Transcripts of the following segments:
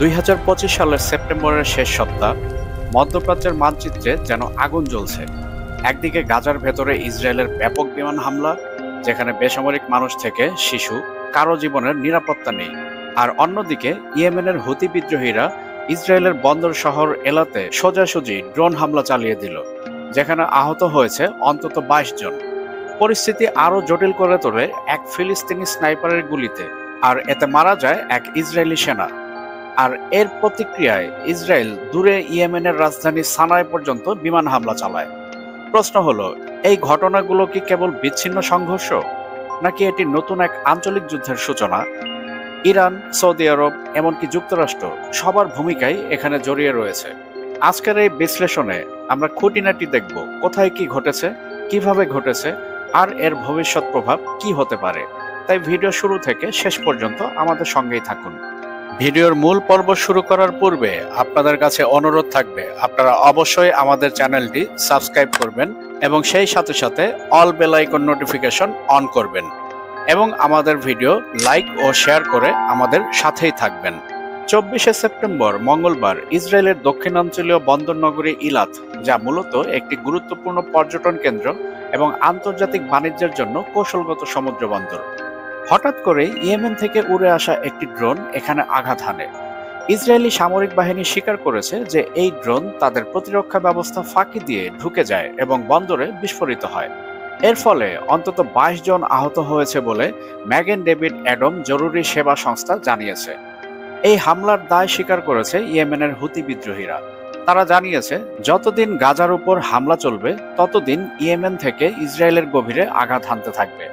(2025) সালের সেপ্টেম্বরের শেষ সপ্তাহ মধ্যপ্রাচ্যের মানচিত্রে যেন আগুন জ্বলছে। একদিকে গাজার ভেতরে ইসরায়েলের ব্যাপক বিমান হামলা, যেখানে বেসামরিক মানুষ থেকে শিশু কারো জীবনের নিরাপত্তা নেই, আর অন্যদিকে ইয়েমেনের হুতি বিদ্রোহীরা ইসরায়েলের বন্দর শহর এলাতে সোজাসুজি ড্রোন হামলা চালিয়ে দিল, যেখানে আহত হয়েছে অন্তত 22 জন। পরিস্থিতি আরও জটিল করে তোলে এক ফিলিস্তিনি স্নাইপারের গুলিতে, আর এতে মারা যায় এক ইসরায়েলি সেনা। আর এর প্রতিক্রিয়ায় ইসরায়েল দূরে ইয়েমেনের রাজধানী সানায় পর্যন্ত বিমান হামলা চালায়। প্রশ্ন হলো, এই ঘটনাগুলো কি কেবল বিচ্ছিন্ন সংঘর্ষ, নাকি এটি নতুন এক আঞ্চলিক যুদ্ধের সূচনা? ইরান, সৌদি আরব, এমনকি যুক্তরাষ্ট্র সবার ভূমিকাই এখানে জড়িয়ে রয়েছে। আজকের এই বিশ্লেষণে আমরা খুঁটিনাটি দেখব কোথায় কি ঘটেছে, কিভাবে ঘটেছে, আর এর ভবিষ্যৎ প্রভাব কি হতে পারে। তাই ভিডিও শুরু থেকে শেষ পর্যন্ত আমাদের সঙ্গেই থাকুন। ভিডিওর মূল পর্ব শুরু করার পূর্বে আপনাদের কাছে অনুরোধ থাকবে, আপনারা অবশ্যই আমাদের চ্যানেলটি সাবস্ক্রাইব করবেন এবং সেই সাথে সাথে all bell icon notification on করবেন এবং আমাদের ভিডিও লাইক ও শেয়ার করে আমাদের সাথেই থাকবেন। 24শে সেপ্টেম্বর মঙ্গলবার ইসরায়েলের দক্ষিণাঞ্চলীয় বন্দর নগরী ইলাত, যা মূলত একটি গুরুত্বপূর্ণ পর্যটন কেন্দ্র এবং আন্তর্জাতিক বাণিজ্যের জন্য কৌশলগত সমুদ্র বন্দর, হঠাৎ করে ইয়েমেন থেকে উড়ে আসা একটি ড্রোন এখানে আঘাত হানে। ইসরায়েলি সামরিক বাহিনী স্বীকার করেছে যে এই ড্রোন তাদের প্রতিরক্ষা ব্যবস্থা ফাঁকি দিয়ে ঢুকে যায় এবং বন্দরে বিস্ফোরিত হয়। এর ফলে অন্তত 22 জন আহত হয়েছে বলে ম্যাগেন ডেভিড অ্যাডম জরুরি সেবা সংস্থা জানিয়েছে। এই হামলার দায় স্বীকার করেছে ইয়েমেনের হুতি বিদ্রোহীরা। তারা জানিয়েছে, যতদিন গাজার উপর হামলা চলবে ততদিন ইয়েমেন থেকে ইসরায়েলের গভীরে আঘাত হানতে থাকবে।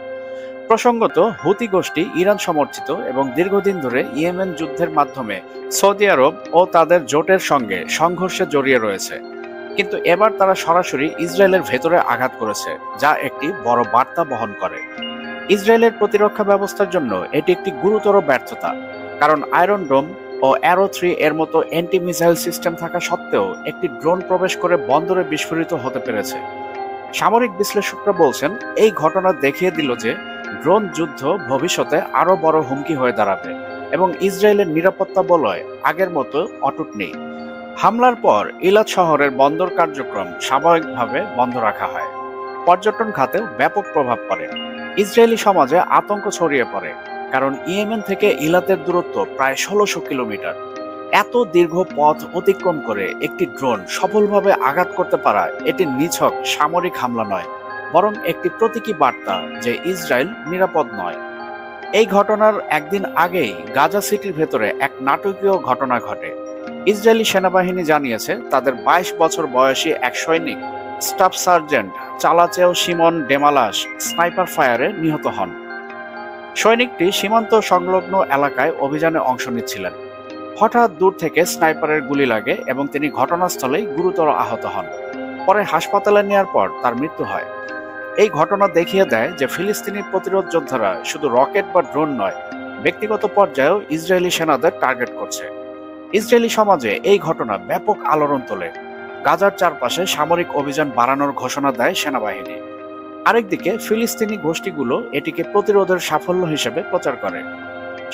প্রসঙ্গত, হুতি গোষ্ঠী ইরান সমর্থিত এবং দীর্ঘদিন ধরে ইয়েমেন যুদ্ধের মাধ্যমে সৌদি আরব ও তাদের জোটের সঙ্গে সংঘর্ষে জড়িয়ে রয়েছে, কিন্তু এবার তারা সরাসরি ইসরায়েলের ভেতরে আঘাত করেছে, যা একটি বড় বার্তা বহন করে। ইসরায়েলের প্রতিরক্ষা ব্যবস্থার জন্য এটি একটি গুরুতর ব্যর্থতা, কারণ আয়রন ডোম ও অ্যারো 3 এর মতো অ্যান্টি মিসাইল সিস্টেম থাকা সত্ত্বেও একটি ড্রোন প্রবেশ করে বন্দরে বিস্ফোরিত হতে পেরেছে। সামরিক বিশ্লেষকরা বলছেন, এই ঘটনা দেখিয়ে দিল যে ড্রোন যুদ্ধ ভবিষ্যতে আরও বড় হুমকি হয়ে দাঁড়াবে এবং ইসরায়েলের নিরাপত্তা বলয় আগের মতো অটুট নেই। হামলার পর ইলাত শহরের বন্দর কার্যক্রম স্বাভাবিকভাবে বন্ধ রাখা হয়। পর্যটন খাতেও ব্যাপক প্রভাব পড়ে। ইসরায়েলি সমাজে আতঙ্ক ছড়িয়ে পড়ে, কারণ ইয়েমেন থেকে ইলাতের দূরত্ব প্রায় 1600 কিলোমিটার। এত দীর্ঘ পথ অতিক্রম করে একটি ড্রোন সফলভাবে আঘাত করতে পারা এটি নিছক সামরিক হামলা নয়, বরং একটি প্রতীকী বার্তা যে ইসরায়েল নিরাপদ নয়। এই ঘটনার একদিন আগেই গাজা সিটির ভেতরে এক নাটকীয় ঘটনা ঘটে। ইসরায়েলি সেনাবাহিনী জানিয়েছে, তাদের 22 বছর বয়সী এক সৈনিক স্টাফ সার্জেন্ট চালাচেও সিমন ডেমালাস স্নাইপার ফায়ারে নিহত হন। সৈনিকটি সীমান্ত সংলগ্ন এলাকায় অভিযানে অংশ নিচ্ছিলেন। হঠাৎ দূর থেকে স্নাইপারের গুলি লাগে এবং তিনি ঘটনাস্থলেই গুরুতর আহত হন। পরে হাসপাতালে নেওয়ার পর তার মৃত্যু হয়। এই ঘটনা দেখিয়ে দেয় যে ফিলিস্তিনি প্রতিরোধ যোদ্ধারা শুধু রকেট বা ড্রোন নয়, ব্যক্তিগত পর্যায়েও ইসরায়েলি সেনাদের টার্গেট করছে। ইসরায়েলি সমাজে এই ঘটনা ব্যাপক আলোড়ন তোলে। গাজার চারপাশে সামরিক অভিযান বাড়ানোর ঘোষণা দেয় সেনাবাহিনী। আরেকদিকে ফিলিস্তিনি গোষ্ঠীগুলো এটিকে প্রতিরোধের সাফল্য হিসেবে প্রচার করে।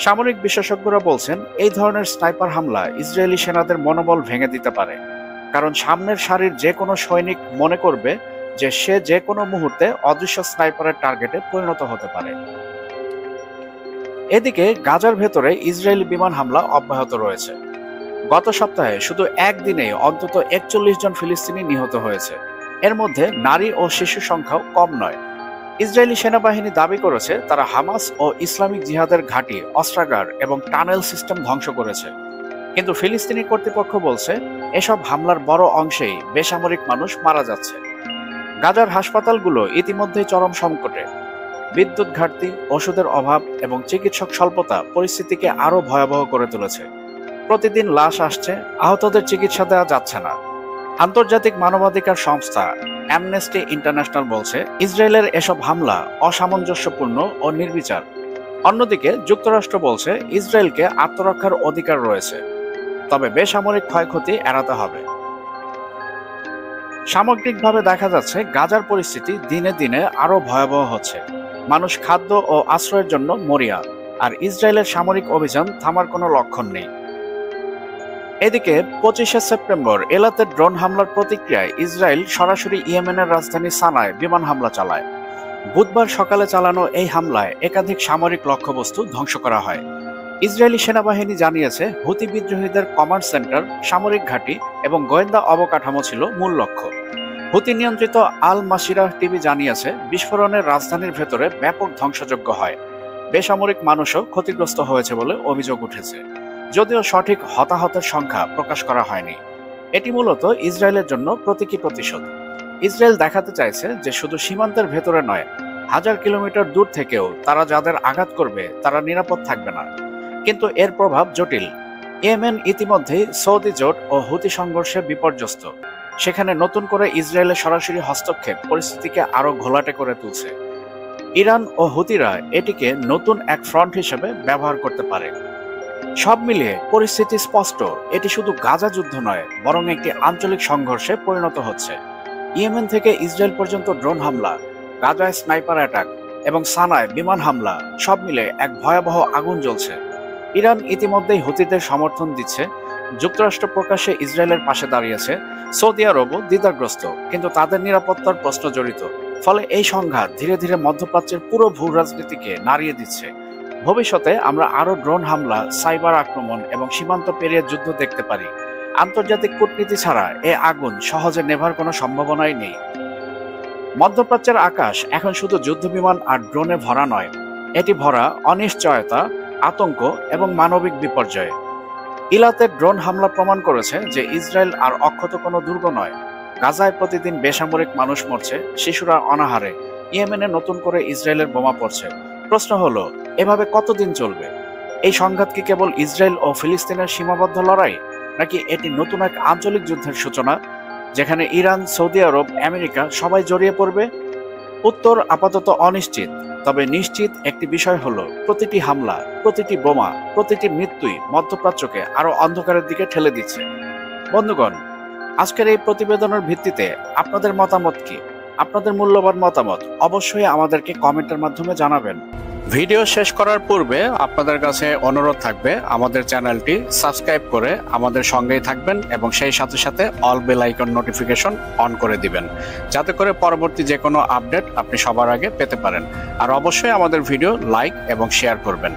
সামরিক বিশেষজ্ঞরা বলছেন, এই ধরনের স্নাইপার হামলা ইসরায়েলি সেনাদের মনোবল ভেঙে দিতে পারে, কারণ সামনের সারির যে কোনো সৈনিক মনে করবে যে সে যে কোনো মুহূর্তে অদৃশ্য স্নাইপারের টার্গেটে পরিণত হতে পারে। এদিকে গাজার ভেতরে ইসরায়েলি বিমান হামলা অব্যাহত রয়েছে। গত সপ্তাহে শুধু একদিনেই অন্তত 41 জন ফিলিস্তিনি নিহত হয়েছে। এর মধ্যে নারী ও শিশু সংখ্যাও কম নয়। ইসরায়েলি সেনাবাহিনী দাবি করেছে, তারা হামাস ও ইসলামিক জিহাদের ঘাঁটি, অস্ত্রাগার এবং টানেল সিস্টেম ধ্বংস করেছে, কিন্তু ফিলিস্তিনি কর্তৃপক্ষ বলছে এসব হামলার বড় অংশেই বেসামরিক মানুষ মারা যাচ্ছে। গাজার হাসপাতালগুলো ইতিমধ্যেই চরম সংকটে। বিদ্যুৎ ঘাটতি, ওষুধের অভাব এবং চিকিৎসক স্বল্পতা পরিস্থিতিকে আরও ভয়াবহ করে তুলেছে। প্রতিদিন লাশ আসছে, আহতদের চিকিৎসা দেওয়া যাচ্ছে না। আন্তর্জাতিক মানবাধিকার সংস্থা অ্যামনেস্টি ইন্টারন্যাশনাল বলছে, ইসরায়েলের এসব হামলা অসামঞ্জস্যপূর্ণ ও নির্বিচার। অন্যদিকে যুক্তরাষ্ট্র বলছে, ইসরায়েলকে আত্মরক্ষার অধিকার রয়েছে। তবে বেসামরিক ক্ষয়ক্ষতি এড়াতে হবে। সামগ্রিকভাবে দেখা যাচ্ছে গাজার পরিস্থিতি দিনে দিনে আরো ভয়াবহ হচ্ছে। মানুষ খাদ্য ও আশ্রয়ের জন্য মরিয়া, আর ইসরায়েলের সামরিক অভিযান থামার কোনো লক্ষণ নেই। এদিকে 25শে সেপ্টেম্বর এলাতে ড্রোন হামলার প্রতিক্রিয়ায় ইসরায়েল সরাসরি ইয়েমেনের রাজধানী সানায় বিমান হামলা চালায়। বুধবার সকালে চালানো এই হামলায় একাধিক সামরিক লক্ষ্যবস্তু ধ্বংস করা হয়। ইসরায়েলি সেনাবাহিনী জানিয়েছে হুতি বিদ্রোহীদের কমান্ড সেন্টার, সামরিক ঘাঁটি এবং গোয়েন্দা অবকাঠামো ছিল মূল লক্ষ্য। হুতি নিয়ন্ত্রিত আল মাসিরা টিভি জানিয়েছে বিস্ফোরণের রাজধানীর ভেতরে ব্যাপক ধ্বংসযজ্ঞ হয়। বেসামরিক মানুষও ক্ষতিগ্রস্ত হয়েছে বলে অভিযোগ উঠেছে, যদিও সঠিক হতাহতের সংখ্যা প্রকাশ করা হয়নি। এটি মূলত ইসরায়েলের জন্য প্রতীকী প্রতিশোধ। ইসরায়েল দেখাতে চাইছে যে শুধু সীমান্তের ভেতরে নয়, হাজার কিলোমিটার দূর থেকেও তারা যাদের আঘাত করবে তারা নিরাপদ থাকবে না। কিন্তু এর প্রভাব জটিল। ইয়েমেন ইতিমধ্যেই সৌদি জোট ও হুতি সংঘর্ষে বিপর্যস্ত। সেখানে নতুন করে ইসরায়েলের সরাসরি হস্তক্ষেপ পরিস্থিতিকে আরো ঘোলাটে করে তুলছে। ইরান ও হুতিরা এটিকে নতুন এক ফ্রন্ট হিসেবে ব্যবহার করতে পারে। সব মিলিয়ে পরিস্থিতি স্পষ্ট, এটি শুধু গাজা যুদ্ধ নয়, বরং একটি আঞ্চলিক সংঘর্ষে পরিণত হচ্ছে। ইয়েমেন থেকে ইসরায়েল পর্যন্ত ড্রোন হামলা, গাজায় স্নাইপার অ্যাটাক এবং সানায় বিমান হামলা, সব মিলে এক ভয়াবহ আগুন জ্বলছে। ইরান ইতিমধ্যেই হুতিদের সমর্থন দিচ্ছে, যুক্তরাষ্ট্র প্রকাশ্যে ইসরায়েলের পাশে দাঁড়িয়েছে, সৌদি আরবও দ্বিধাগ্রস্ত, কিন্তু তাদের নিরাপত্তার প্রশ্ন জড়িত। ফলে এই সংঘাত ধীরে ধীরে মধ্যপ্রাচ্যের পুরো ভূ রাজনীতিকে নাড়িয়ে দিচ্ছে। ভবিষ্যতে আমরা আরো ড্রোন হামলা, সাইবার আক্রমণ এবং সীমান্ত পেরিয়ে যুদ্ধ দেখতে পারি। আন্তর্জাতিক কূটনীতি ছাড়া এ আগুন সহজে নেভার কোনো সম্ভাবনাই নেই। মধ্যপ্রাচ্যের আকাশ এখন শুধু যুদ্ধবিমান আর ড্রোনে ভরা নয়, এটি ভরা অনিশ্চয়তা, আতঙ্ক এবং মানবিক বিপর্যয়ে। ইলাতে ড্রোন হামলা প্রমাণ করেছে যে ইসরায়েল আর অক্ষত কোনো দুর্গ নয়। গাজায় প্রতিদিন বেসামরিক মানুষ মরছে, শিশুরা অনাহারে, ইয়েমেনে নতুন করে ইসরায়েলের বোমা পড়ছে। প্রশ্ন হলো, এভাবে কতদিন চলবে? এই সংঘাত কি কেবল ইসরায়েল ও ফিলিস্তিনের সীমাবদ্ধ লড়াই, নাকি এটি নতুন এক আঞ্চলিক যুদ্ধের সূচনা, যেখানে ইরান, সৌদি আরব, আমেরিকা সবাই জড়িয়ে পড়বে? উত্তর আপাতত অনিশ্চিত, তবে নিশ্চিত একটি বিষয় হলো প্রতিটি হামলা, প্রতিটি বোমা, প্রতিটি মৃত্যুই মধ্যপ্রাচ্যকে আরো অন্ধকারের দিকে ঠেলে দিচ্ছে। বন্ধুগণ, আজকের এই প্রতিবেদনের ভিত্তিতে আপনাদের মতামত কি? আপনাদের মূল্যবান মতামত অবশ্যই আমাদেরকে কমেন্টের মাধ্যমে জানাবেন। ভিডিও শেষ করার পূর্বে আপনাদের কাছে অনুরোধ থাকবে আমাদের চ্যানেলটি সাবস্ক্রাইব করে আমাদের সঙ্গেই থাকবেন এবং সেই সাথে সাথে all bell icon notification on করে দিবেন, যাতে করে পরবর্তী যে কোনো আপডেট আপনি সবার আগে পেতে পারেন। আর অবশ্যই আমাদের ভিডিও লাইক এবং শেয়ার করবেন।